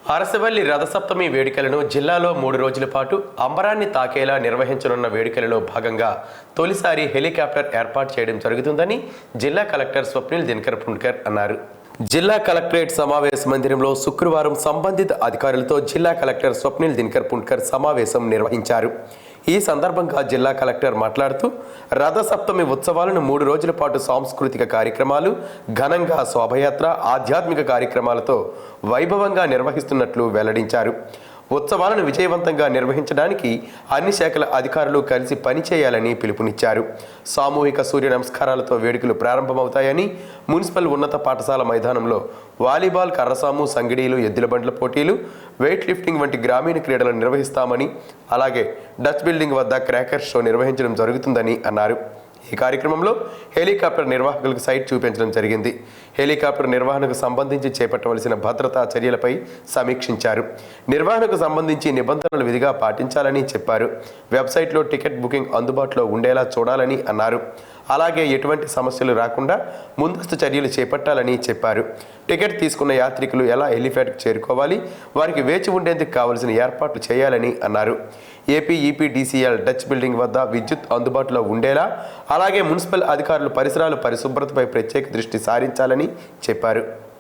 అరసవల్లి రథసప్తమి వేడుకలను జిల్లాలో 3 రోజుల పాటు అంబరాన్ని తాకేలా నిర్వహించనున్న వేడుకలలో భాగంగా తొలిసారి హెలికాప్టర్ ఏర్పాటు చేయడం జరుగుతుందని జిల్లా కలెక్టర్ స్వప్నిల్ దినకర్ పుండ్కర్ అన్నారు. జిల్లా కలెక్టరేట్ సమావేశ మందిరంలో శుక్రవారం సంబంధిత అధికారులతో జిల్లా కలెక్టర్ స్వప్నిల్ దినకర్ పుండ్కర్ సమావేశం నిర్వహించారు. ఈ సందర్భంగా జిల్లా కలెక్టర్ మాట్లాడుతూ రథసప్తమి ఉత్సవాలను 3 రోజుల పాటు సాంస్కృతిక కార్యక్రమాలు, ఘనంగా శోభయాత్ర, ఆధ్యాత్మిక కార్యక్రమాలతో వైభవంగా నిర్వహిస్తున్నట్లు వెల్లడించారు. ఉత్సవాలను విజయవంతంగా నిర్వహించడానికి అన్ని శాఖల అధికారులు కలిసి పనిచేయాలని పిలుపునిచ్చారు. సామూహిక సూర్య నమస్కారాలతో వేడుకలు ప్రారంభమవుతాయని, మున్సిపల్ ఉన్నత పాఠశాల మైదానంలో వాలీబాల్, కర్రసాము, సంగిడీలు, ఎద్దుల బండ్ల పోటీలు, వెయిట్ లిఫ్టింగ్ వంటి గ్రామీణ క్రీడలను నిర్వహిస్తామని, అలాగే డచ్ బిల్డింగ్ వద్ద క్రాకర్ షో నిర్వహించడం జరుగుతుందని అన్నారు. ఈ కార్యక్రమంలో హెలికాప్టర్ నిర్వాహకులకు సైట్ చూపించడం జరిగింది. హెలికాప్టర్ నిర్వహణకు సంబంధించి చేపట్టవలసిన భద్రతా చర్యలపై సమీక్షించారు. నిర్వహణకు సంబంధించి నిబంధనలు విధిగా పాటించాలని చెప్పారు. వెబ్సైట్లో టికెట్ బుకింగ్ అందుబాటులో ఉండేలా చూడాలని అన్నారు. అలాగే ఎటువంటి సమస్యలు రాకుండా ముందస్తు చర్యలు చేపట్టాలని చెప్పారు. టికెట్ తీసుకున్న యాత్రికులు ఎలా హెలిప్యాడ్కు చేరుకోవాలి, వారికి వేచి ఉండేందుకు కావలసిన ఏర్పాట్లు చేయాలని అన్నారు. ఏపీ ఈపీడీసీఎల్ డచ్ బిల్డింగ్ వద్ద విద్యుత్ అందుబాటులో ఉండేలా, అలాగే మున్సిపల్ అధికారులు పరిసరాల పరిశుభ్రతపై ప్రత్యేక దృష్టి సారించాలని చెప్పారు.